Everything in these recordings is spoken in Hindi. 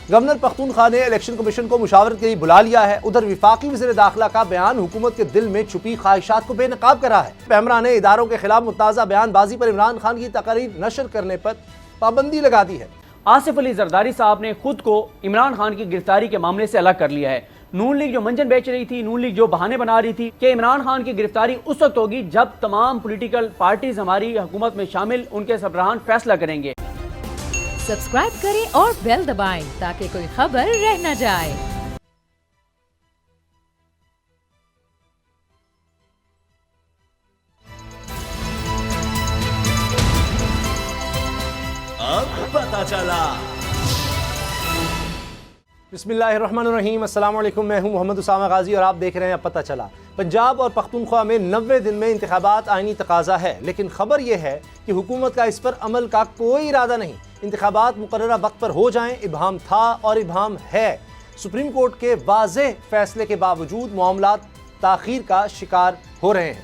गवर्नर पख्तूनख्वा ने इलेक्शन कमीशन को मुशावरत के लिए बुला लिया है। उधर विफाकी वज़ीर दाखिला का बयान हुकूमत के दिल में छुपी ख्वाहिशात को बेनकाब करा है। पैमरा ने इदारों के खिलाफ मुतनाज़ा बयानबाजी पर इमरान खान की तकरीर नशर करने पर पाबंदी लगा दी है। आसिफ अली जरदारी साहब ने खुद को इमरान खान की गिरफ्तारी के मामले से अलग कर लिया है। नून लीग जो मंजन बेच रही थी, नून लीग जो बहाने बना रही थी कि इमरान खान की गिरफ्तारी उस वक्त होगी जब तमाम पॉलिटिकल पार्टीज हमारी हुकूमत में शामिल, उनके सरबराहान फैसला करेंगे। सब्सक्राइब करें और बेल दबाएं ताकि कोई खबर रह न जाए। अब पता चला। बिस्मिल्लाहिर्रहमानिर्रहीम, अस्सलाम वालेकुम। मैं हूं मोहम्मद उसामा गाजी और आप देख रहे हैं अब पता चला। पंजाब और पख्तूनख्वा में 90 दिन में इंतखाबात आईनी तकाजा है, लेकिन खबर यह है कि हुकूमत का इस पर अमल का कोई इरादा नहीं। इंतखाबात मुकर्ररा वक्त पर हो जाएं, इब्हाम था और इब्हाम है। सुप्रीम कोर्ट के वाज़ेह फैसले के बावजूद मामला ताख़ीर का शिकार हो रहे हैं।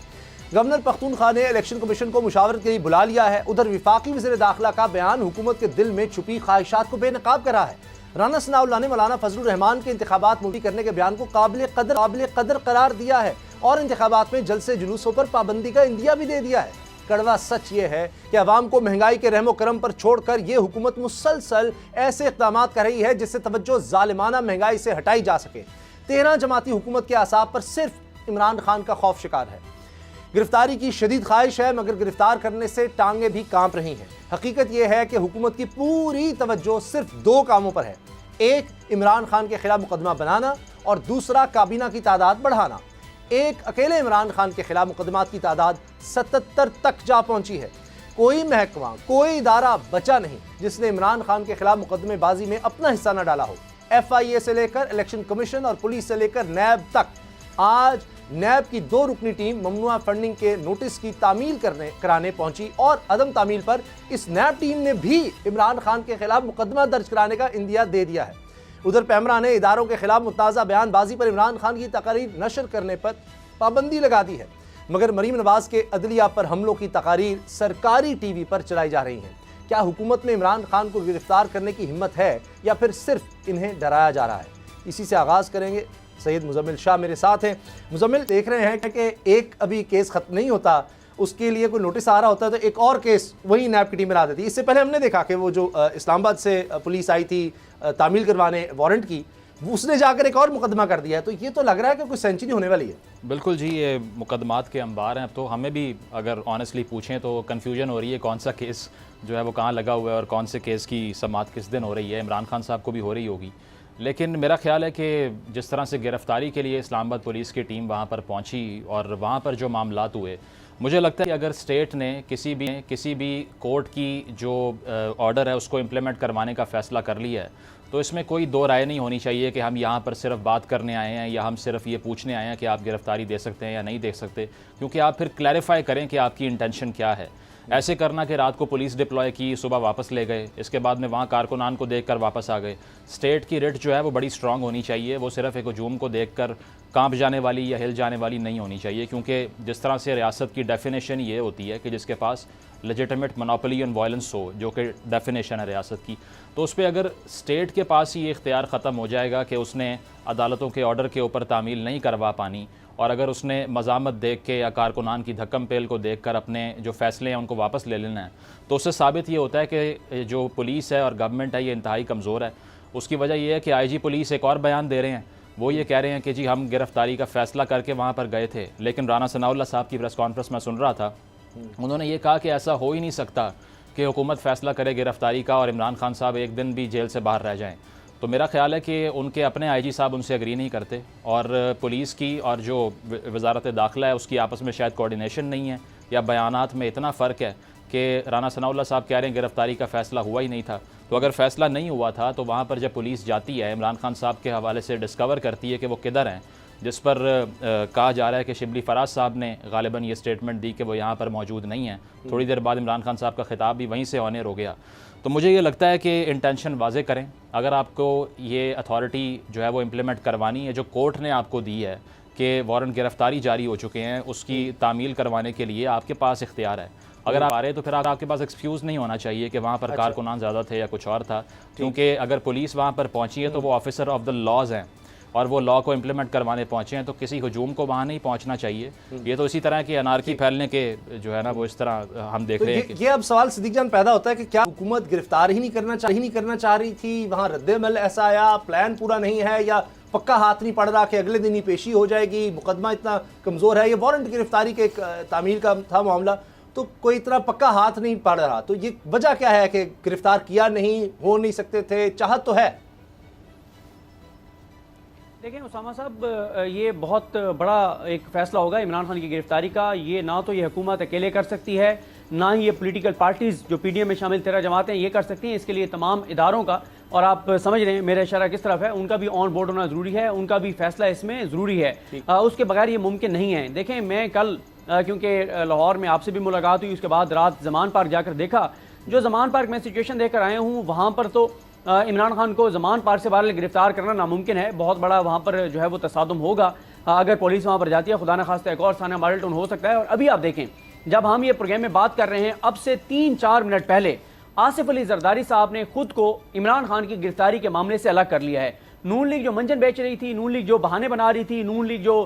गवर्नर पख्तूनख्वा ने इलेक्शन कमीशन को मुशावरत के लिए बुला लिया है। उधर विफाकी वज़ीर दाखिला का बयान हुकूमत के दिल में छुपी ख्वाहिशात को बेनकाब करा है। राना सनाउल्लाह ने मौलाना फजलुर रहमान के इंतखाबात मुलतवी करने के बयान को काबिल कदर करार दिया है और इंतखाबात में जलसे जुलूसों पर पाबंदी का इंदिया भी दे दिया है। कड़वा सच ये है कि अवाम को महंगाई के रहमो करम पर छोड़कर यह हुकूमत मुसलसल ऐसे इक़दाम कर रही है जिससे तवज्जो जालिमाना महंगाई से हटाई जा सके। 13 जमाती हुकूमत के आसाब पर सिर्फ इमरान खान का खौफ शिकार है। गिरफ्तारी की शदीद ख्वाहिश है, मगर गिरफ्तार करने से टांगे भी कांप रही हैं। हकीकत यह है कि हुकूमत की पूरी तवज्जो सिर्फ 2 कामों पर है। एक, इमरान खान के खिलाफ मुकदमा बनाना और दूसरा, काबीना की तादाद बढ़ाना। एक अकेले इमरान खान के खिलाफ मुकदमात की तादाद 77 तक जा पहुंची है। कोई महकमा, कोई इदारा बचा नहीं जिसने इमरान खान के खिलाफ मुकदमेबाजी में अपना हिस्सा न डाला हो। FIA से लेकर इलेक्शन कमीशन और पुलिस से लेकर नैब तक। आज नैब की 2 रुकनी टीम ममनुआ फंडिंग के नोटिस की तामील कराने पहुंची और अदम तामील पर इस नैब टीम ने भी इमरान खान के खिलाफ मुकदमा दर्ज कराने का इंदिया दे दिया है। उधर पैमरा ने इदारों के खिलाफ मुतनाज़ा बयानबाजी पर इमरान खान की तकरीर नशर करने पर पाबंदी लगा दी है, मगर मरीम नवाज के अदलिया पर हमलों की तकारीर सरकारी TV पर चलाई जा रही हैं। क्या हुकूमत में इमरान खान को गिरफ्तार करने की हिम्मत है या फिर सिर्फ इन्हें डराया जा रहा है? इसी से आगाज़ करेंगे। सैयद मुजम्मिल शाह मेरे साथ हैं। मुजम्मिल, देख रहे हैं कि एक अभी केस ख़त्म नहीं होता, उसके लिए कोई नोटिस आ रहा होता है तो एक और केस वही नैब की टीम में ला देती। इससे पहले हमने देखा कि वो जो इस्लामाबाद से पुलिस आई थी तामील करवाने वारंट की, उसने जाकर एक और मुकदमा कर दिया है। तो ये तो लग रहा है कि कोई सेंचुरी होने वाली है। बिल्कुल जी, ये मुकदमात के अंबार हैं। अब तो हमें भी अगर ऑनेस्टली पूछें तो कन्फ्यूजन हो रही है कौन सा केस जो है वो कहाँ लगा हुआ है और कौन से केस की समाअत किस दिन हो रही है। इमरान खान साहब को भी हो रही होगी, लेकिन मेरा ख्याल है कि जिस तरह से गिरफ़्तारी के लिए इस्लामाबाद पुलिस की टीम वहाँ पर पहुँची और वहाँ पर जो मामलात हुए, मुझे लगता है कि अगर स्टेट ने किसी भी कोर्ट की जो ऑर्डर है उसको इम्प्लीमेंट करवाने का फ़ैसला कर लिया है, तो इसमें कोई 2 राय नहीं होनी चाहिए कि हम यहाँ पर सिर्फ बात करने आए हैं या हम सिर्फ ये पूछने आए हैं कि आप गिरफ़्तारी दे सकते हैं या नहीं दे सकते, क्योंकि आप फिर क्लैरिफाई करें कि आपकी इंटेंशन क्या है। ऐसे करना कि रात को पुलिस डिप्लॉय की, सुबह वापस ले गए, इसके बाद में वहाँ कारकुनान को देखकर वापस आ गए। स्टेट की रिट जो है वो बड़ी स्ट्रांग होनी चाहिए, वो सिर्फ एक हजूम को देखकर कांप जाने वाली या हिल जाने वाली नहीं होनी चाहिए, क्योंकि जिस तरह से रियासत की डेफिनेशन ये होती है कि जिसके पास लेजिटिमेट मोनोपोली ऑन वायलेंस हो, जो कि डेफिनेशन है रियासत की, तो उस पर अगर स्टेट के पास ही ये इख्तियार ख़त्म हो जाएगा कि उसने अदालतों के ऑर्डर के ऊपर तामील नहीं करवा पानी, और अगर उसने मज़ामत देख के या कारकुनान की धक्कम पेल को देख कर अपने जो फ़ैसले हैं उनको वापस ले लेना है, तो उससे साबित ये होता है कि जो पुलिस है और गवर्नमेंट है ये इंतहाई कमज़ोर है। उसकी वजह यह है कि IG पुलिस एक और बयान दे रहे हैं, वो ये कह रहे हैं कि जी हम गिरफ़्तारी का फ़ैसला करके वहाँ पर गए थे, लेकिन राना सनाउल्लाह साहब की प्रेस कॉन्फ्रेंस में सुन रहा था, उन्होंने ये कहा कि ऐसा हो ही नहीं सकता कि हुकूमत फ़ैसला करे गिरफ़्तारी का और इमरान खान साहब एक दिन भी जेल से बाहर रह जाएँ। तो मेरा ख़्याल है कि उनके अपने IG साहब उनसे एग्री नहीं करते और पुलिस की और जो वज़ारत दाखिला है उसकी आपस में शायद कोऑर्डिनेशन नहीं है या बयानात में इतना फ़र्क है कि राना सनाउल्लाह साहब कह रहे हैं गिरफ़्तारी का फ़ैसला हुआ ही नहीं था। तो अगर फ़ैसला नहीं हुआ था तो वहाँ पर जब पुलिस जाती है, इमरान खान साहब के हवाले से डिस्कवर करती है कि वो किधर हैं, जिस पर कहा जा रहा है कि शिबली फराज साहब ने गालिबन ये स्टेटमेंट दी कि वो यहाँ पर मौजूद नहीं है। थोड़ी देर बाद इमरान खान साहब का खिताब भी वहीं से ऑनर हो गया। तो मुझे ये लगता है कि इंटेंशन वाज़े करें। अगर आपको ये अथॉरिटी जो है वो इम्प्लीमेंट करवानी है जो कोर्ट ने आपको दी है कि वारंट गिरफ़्तारी जारी हो चुके हैं, उसकी तामील करवाने के लिए आपके पास इख्तियार है। अगर आप आ रहे तो फिर आपके पास एक्सक्यूज़ नहीं होना चाहिए कि वहाँ पर कारकुनान ज़्यादा थे या कुछ और था, क्योंकि अगर पुलिस वहाँ पर पहुँची है तो वो ऑफिसर ऑफ द लॉज हैं और वो लॉ को इम्प्लीमेंट करवाने पहुँचे हैं, तो किसी हजूम को वहाँ नहीं पहुँचना चाहिए। ये तो इसी तरह की अनारकी फैलने के जो है ना वो इस तरह हम देख रहे हैं कि ये अब सवाल सिद्दीक जान पैदा होता है कि क्या हुकूमत गिरफ्तार ही नहीं करना चाह रही थी, वहाँ रद्द-ए-अमल ऐसा आया, प्लान पूरा नहीं है, या पक्का हाथ नहीं पड़ रहा कि अगले दिन ही पेशी हो जाएगी, मुकदमा इतना कमज़ोर है, ये वारंट गिरफ्तारी के तामील का था मामला, तो कोई इतना पक्का हाथ नहीं पड़ रहा, तो ये वजह क्या है कि गिरफ्तार किया नहीं, हो नहीं सकते थे, चाहत तो है। देखें उसामा साहब, ये बहुत बड़ा एक फैसला होगा इमरान खान की गिरफ्तारी का। ये ना तो ये हुकूमत अकेले कर सकती है, ना ही ये पॉलिटिकल पार्टीज़ जो पीडीएम में शामिल 13 जमातें ये कर सकती हैं। इसके लिए तमाम इदारों का, और आप समझ रहे हैं मेरा इशारा किस तरफ है, उनका भी ऑन बोर्ड होना ज़रूरी है, उनका भी फैसला इसमें ज़रूरी है। उसके बगैर ये मुमकिन नहीं है। देखें मैं कल क्योंकि लाहौर में आपसे भी मुलाकात हुई, उसके बाद रात ज़मान पार्क जाकर देखा, जो ज़मान पार्क में सिचुएशन देखकर आया हूँ, वहाँ पर तो इमरान खान को ज़मान पार्क से बाहर गिरफ्तार करना नामुमकिन है। बहुत बड़ा वहाँ पर जो है वो तसादुम होगा अगर पुलिस वहाँ पर जाती है, खुदा न खास्ता एक और साना मॉडल टाउन हो सकता है। और अभी आप देखें, जब हम ये प्रोग्राम में बात कर रहे हैं, अब से 3-4 मिनट पहले आसिफ अली जरदारी साहब ने खुद को इमरान खान की गिरफ्तारी के मामले से अलग कर लिया है। नून लीग जो मंजन बेच रही थी, नून लीग जो बहाने बना रही थी, नून लीग जो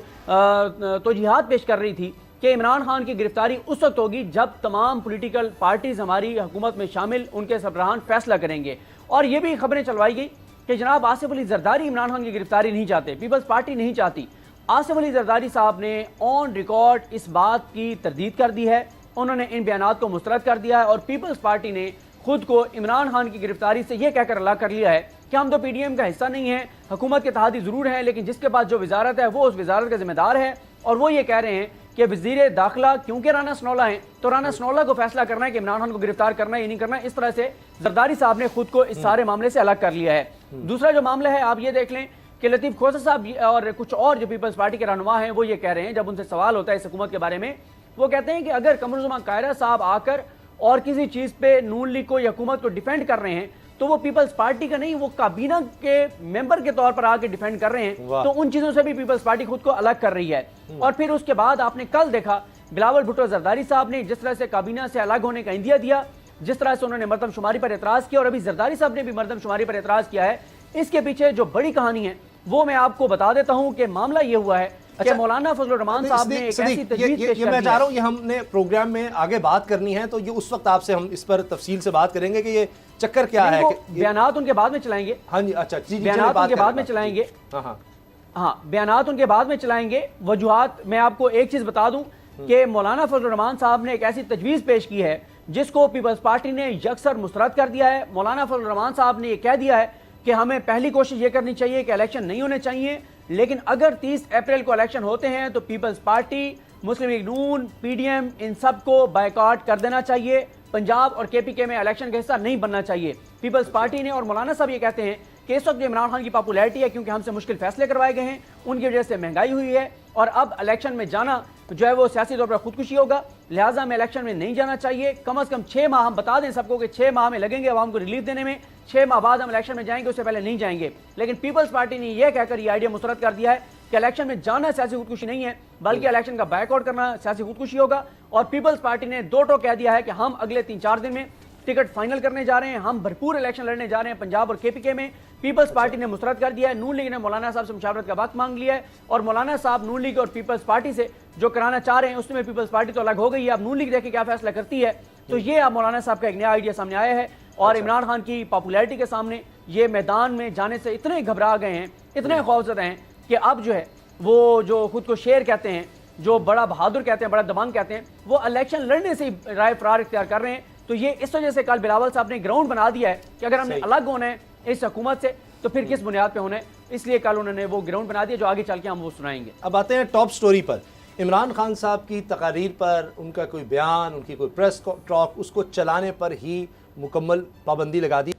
तौजीहात पेश कर रही थी कि इमरान खान की गिरफ्तारी उस वक्त होगी जब तमाम पॉलिटिकल पार्टीज हमारी हुकूमत में शामिल, उनके सरबराहान फैसला करेंगे। और ये भी खबरें चलवाई गई कि जनाब आसिफ अली जरदारी इमरान खान की गिरफ्तारी नहीं चाहते, पीपल्स पार्टी नहीं चाहती। आसिफ अली जरदारी साहब ने ऑन रिकॉर्ड इस बात की तरदीद कर दी है, उन्होंने इन बयानात को मुस्तरद कर दिया है, और पीपल्स पार्टी ने खुद को इमरान खान की गिरफ्तारी से यह कहकर अलग कर लिया है कि हम तो पीडीएम का हिस्सा नहीं है, हुकूमत के तहत ज़रूर हैं, लेकिन जिसके पास जो वजारत है वो उस वजारत का जिम्मेदार है। और वो ये कह रहे हैं कि वज़ीर दाखिला क्योंकि राना सनौला हैं, तो राना सनौला को फैसला करना है कि इमरान खान को गिरफ्तार करना है या नहीं करना है। इस तरह से जरदारी साहब ने खुद को इस सारे मामले से अलग कर लिया है। दूसरा जो मामला है, आप ये देख लें कि लतीफ़ खोसा साहब और कुछ और जो पीपल्स पार्टी के रहनुमा हैं, वो ये कह रहे हैं, जब उनसे सवाल होता है इस हुकूमत के बारे में, वो कहते हैं कि अगर कमरुज़्ज़मान कायरा साहब आकर और किसी चीज़ पे नून लीग को या हुकूमत को डिफेंड कर रहे हैं, तो वो पीपल्स पार्टी का नहीं, वो काबीना के मेंबर के तौर पर आके डिफेंड कर रहे हैं, तो उन चीजों से भी पीपल्स पार्टी खुद को अलग कर रही है। और फिर उसके बाद आपने कल देखा बिलावल भुट्टो जरदारी साहब ने जिस तरह से काबीना से अलग होने का इंदिया दिया, जिस तरह से उन्होंने मरदमशुमारी पर एतराज किया, और अभी जरदारी साहब ने भी मरदमशुमारी पर एतराज किया है। इसके पीछे जो बड़ी कहानी है वो मैं आपको बता देता हूं कि मामला ये हुआ है कि मौलाना फजलुर रहमान साहब ने एक ऐसी तजवीज़ पेश ये मैं चाह रहा हूँ, ये हमने प्रोग्राम में आगे बात करनी है, तो ये उस वक्त आपसे हम इस पर तफसील से बात करेंगे कि ये चक्कर क्या है। बयानात उनके बाद में चलाएंगे। हाँ जी, अच्छा, बयानात उनके बाद में चलाएंगे। हाँ, बयानात उनके बाद में चलाएंगे। वजूहात मैं आपको एक चीज बता दूं कि मौलाना फजलुर रहमान साहब ने एक ऐसी तजवीज़ पेश की है जिसको पीपल्स पार्टी ने यकसर मुस्तरद कर दिया है। मौलाना फजलुर रहमान साहब ने यह कह दिया है कि हमें पहली कोशिश ये करनी चाहिए कि इलेक्शन नहीं होने चाहिए, लेकिन अगर 30 अप्रैल को इलेक्शन होते हैं तो पीपल्स पार्टी, मुस्लिम लीग नून, पीडीएम, इन सबको बायकॉट कर देना चाहिए। पंजाब और केपीके में इलेक्शन का हिस्सा नहीं बनना चाहिए। पीपल्स पार्टी ने और मौलाना साहब ये कहते हैं कि इस वक्त इमरान खान की पॉपुलैरिटी है क्योंकि हमसे मुश्किल फैसले करवाए गए हैं, उनकी वजह से महंगाई हुई है, और अब इलेक्शन में जाना जो है वो सियासी तौर पर खुदकुशी होगा, लिहाजा हमें इलेक्शन में नहीं जाना चाहिए। कम अज कम 6 माह, हम बता दें सबको कि 6 माह में लगेंगे अवाम को रिलीफ देने में, 6 माह बाद हम इलेक्शन में जाएंगे, उससे पहले नहीं जाएंगे। लेकिन पीपल्स पार्टी ने यह कहकर यह आइडिया मुस्तरद कर दिया है कि इलेक्शन में जाना सियासी खुदकुशी नहीं है, बल्कि इलेक्शन का बायकॉट करना सियासी खुदकुशी होगा। और पीपल्स पार्टी ने दो टोक कह दिया है कि हम अगले 3-4 दिन में टिकट फाइनल करने जा रहे हैं, हम भरपूर इलेक्शन लड़ने जा रहे हैं पंजाब और केपीके में। पीपल्स पार्टी ने मुस्तरद कर दिया है। नून लीग ने मौलाना साहब से मुशावरत का वक्त मांग लिया है, और मौलाना साहब नून लीग और पीपल्स पार्टी से जो कराना चाह रहे हैं उसमें पीपल्स पार्टी तो अलग हो गई है। अब नून लीग देखे क्या फैसला करती है। तो ये अब मौलाना साहब का एक नया आइडिया सामने आया है, और इमरान खान की पॉपुलैरिटी के सामने ये मैदान में जाने से इतने घबरा गए हैं, इतने खौफजदा हैं कि अब जो है वो जो खुद को शेर कहते हैं, जो बड़ा बहादुर कहते हैं, बड़ा दबंग कहते हैं, वो इलेक्शन लड़ने से ही राय फरार इख्तियार कर रहे हैं। तो ये इस वजह से कल बिलावल साहब ने ग्राउंड बना दिया है कि अगर हमने अलग होना है इस हुकूमत से तो फिर किस बुनियाद पे होना है, इसलिए कल उन्होंने वो ग्राउंड बना दिया जो आगे चल के हम वो सुनाएंगे। अब आते हैं टॉप स्टोरी पर। इमरान खान साहब की तकारीर पर, उनका कोई बयान, उनकी कोई प्रेस टॉक, उसको चलाने पर ही मुकम्मल पाबंदी लगा दी,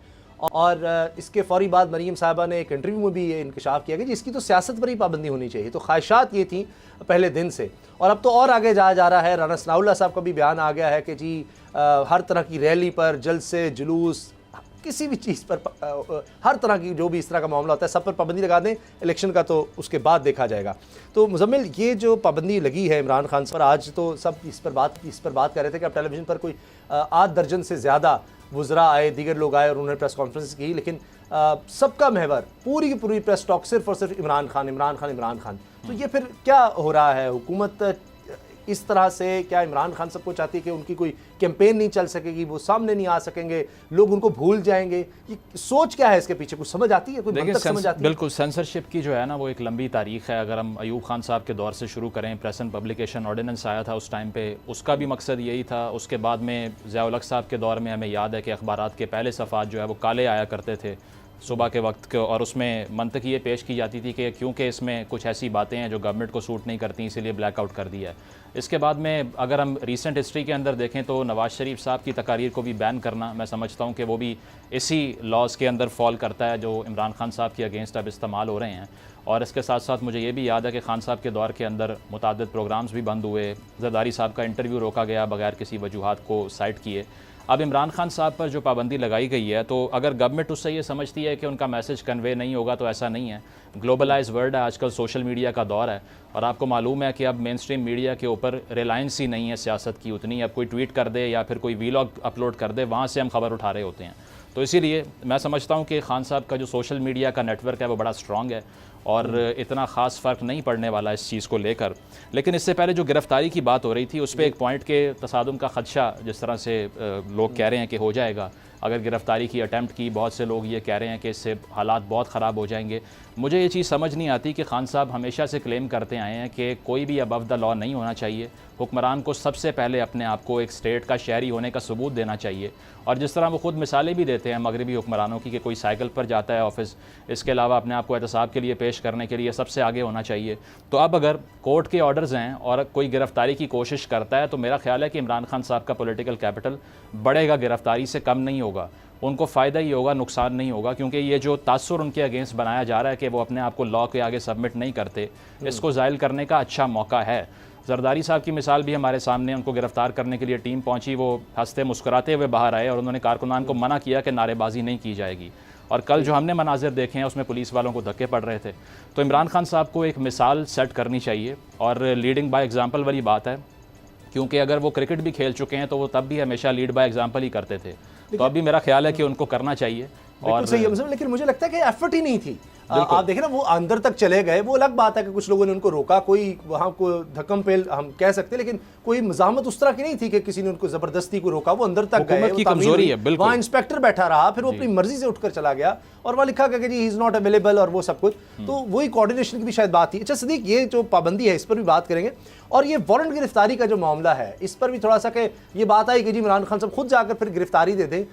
और इसके फौरी बाद मरीम साहबा ने एक इंटरव्यू में भी ये इंकशाफ किया कि इसकी तो सियासत पर ही पाबंदी होनी चाहिए। तो ख्वाहिशात ये थी पहले दिन से, और अब तो और आगे जाया जा रहा है। राना सनाउल्लाह साहब का भी बयान आ गया है कि जी हर तरह की रैली पर, जलसे, जुलूस, किसी भी चीज़ पर हर तरह की जो भी इस तरह का मामला होता है सब पर पाबंदी लगा दें, इलेक्शन का तो उसके बाद देखा जाएगा। तो मुजम्मिल, ये जो पाबंदी लगी है इमरान खान पर, आज तो सब इस पर बात कर रहे थे कि अब टेलीविज़न पर कोई 8 दर्जन से ज़्यादा वुज़रा आए, दीगर लोग आए और उन्होंने प्रेस कॉन्फ्रेंस की, लेकिन सबका महवर, पूरी की पूरी प्रेस टॉक सिर्फ और सिर्फ इमरान खान। तो ये फिर क्या हो रहा है? हुकूमत इस तरह से, क्या इमरान खान सबको चाहती है कि उनकी कोई कैंपेन नहीं चल सकेगी, वो सामने नहीं आ सकेंगे, लोग उनको भूल जाएंगे? ये सोच क्या है इसके पीछे? कुछ समझ आती है? कोई मंतक समझ आती है? बिल्कुल, सेंसरशिप की जो है ना वो एक लंबी तारीख है। अगर हम अयूब खान साहब के दौर से शुरू करें, प्रेस एंड पब्लिकेशन ऑर्डिनेंस आया था उस टाइम पे, उसका भी मकसद यही था। उसके बाद में ज़िया-उल-हक साहब के दौर में हमें याद है कि अखबारात के पहले सफ़ात जो है वो काले आया करते थे सुबह के वक्त के, और उसमें मंतक ये पेश की जाती थी कि क्योंकि इसमें कुछ ऐसी बातें हैं जो गवर्नमेंट को सूट नहीं करती, इसीलिए ब्लैकआउट कर दिया है। इसके बाद में अगर हम रीसेंट हिस्ट्री के अंदर देखें तो नवाज़ शरीफ साहब की तकारीर को भी बैन करना, मैं समझता हूँ कि वो भी इसी लॉज के अंदर फॉल करता है जो इमरान खान साहब के अगेंस्ट अब इस्तेमाल हो रहे हैं। और इसके साथ साथ मुझे ये भी याद है कि खान साहब के दौर के अंदर मुताद्दिद प्रोग्राम्स भी बंद हुए, जरदारी साहब का इंटरव्यू रोका गया बगैर किसी वजूहात को साइट किए। अब इमरान खान साहब पर जो पाबंदी लगाई गई है, तो अगर गवर्नमेंट उससे ये समझती है कि उनका मैसेज कन्वे नहीं होगा, तो ऐसा नहीं है। ग्लोबलाइज वर्ल्ड है, आजकल सोशल मीडिया का दौर है, और आपको मालूम है कि अब मेन स्ट्रीम मीडिया के ऊपर रिलायंस ही नहीं है सियासत की उतनी। अब कोई ट्वीट कर दे या फिर कोई वीलॉग अपलोड कर दे, वहाँ से हम खबर उठा रहे होते हैं। तो इसीलिए मैं समझता हूँ कि खान साहब का जो सोशल मीडिया का नेटवर्क है वो बड़ा स्ट्रॉन्ग है और इतना ख़ास फ़र्क नहीं पड़ने वाला इस चीज़ को लेकर। लेकिन इससे पहले जो गिरफ़्तारी की बात हो रही थी, उस पर एक पॉइंट के तसादुम का ख़दशा जिस तरह से लोग कह रहे हैं कि हो जाएगा, अगर गिरफ़्तारी की अटैम्प्ट की, बहुत से लोग ये कह रहे हैं कि इससे हालात बहुत ख़राब हो जाएंगे। मुझे ये चीज़ समझ नहीं आती कि खान साहब हमेशा से क्लेम करते आए हैं कि कोई भी अबव द लॉ नहीं होना चाहिए। हुक्मरान को सबसे पहले अपने आप को एक स्टेट का शहरी होने का सबूत देना चाहिए, और जिस तरह वो ख़ुद मिसालें भी देते हैं मगरबी हुक्मरानों की कि कोई साइकिल पर जाता है ऑफिस, इसके अलावा अपने आप को एहतसाब के लिए पेश करने के लिए सबसे आगे होना चाहिए। तो अब अगर कोर्ट के ऑर्डर्स हैं और कोई गिरफ़्तारी की कोशिश करता है, तो मेरा ख्याल है कि इमरान खान साहब का पॉलिटिकल कैपिटल बढ़ेगा, गिरफ़्तारी से कम नहीं होगा। उनको फ़ायदा ही होगा, नुकसान नहीं होगा, क्योंकि ये जो तासुर उनके अगेंस्ट बनाया जा रहा है कि वो अपने आप को लॉ के आगे सबमिट नहीं करते, इसको ज़ाइल करने का अच्छा मौका है। जरदारी साहब की मिसाल भी हमारे सामने, उनको गिरफ़्तार करने के लिए टीम पहुंची, वो हंसते मुस्कुराते हुए बाहर आए और उन्होंने कारकुनान को मना किया कि नारेबाजी नहीं की जाएगी। और कल जो हमने मनाजिर देखे हैं उसमें पुलिस वालों को धक्के पड़ रहे थे। तो इमरान खान साहब को एक मिसाल सेट करनी चाहिए, और लीडिंग बाय एग्जाम्पल वाली बात है, क्योंकि अगर वो क्रिकेट भी खेल चुके हैं तो वो तब भी हमेशा लीड बाय एग्जाम्पल ही करते थे। तो अभी मेरा ख्याल है कि उनको करना चाहिए। और सही है, लेकिन मुझे लगता है कि एफर्ट ही नहीं थी। आप देखें ना, वो अंदर तक चले गए, वो अलग बात है कि कुछ लोगों ने उनको रोका, कोई वहाँ को धक्कम पेल हम कह सकते, लेकिन कोई मज़ामत उस तरह की नहीं थी कि किसी ने उनको ज़बरदस्ती को रोका। वो अंदर तक गए, की कमजोरी है, बिल्कुल। वहाँ इंस्पेक्टर बैठा रहा, फिर वो अपनी मर्जी से उठकर चला गया और वहाँ लिखा गया कि जी ही इज़ नॉट अवेलेबल और वो सब कुछ। तो वही कोऑर्डिनेशन की भी शायद बात थी। अच्छा सदीक, ये जो पाबंदी है इस पर भी बात करेंगे, और ये वारंट गिरफ्तारी का जो मामला है इस पर भी थोड़ा सा कि ये बात आई कि जी इमरान खान साहब खुद जाकर फिर गिरफ्तारी दे दें,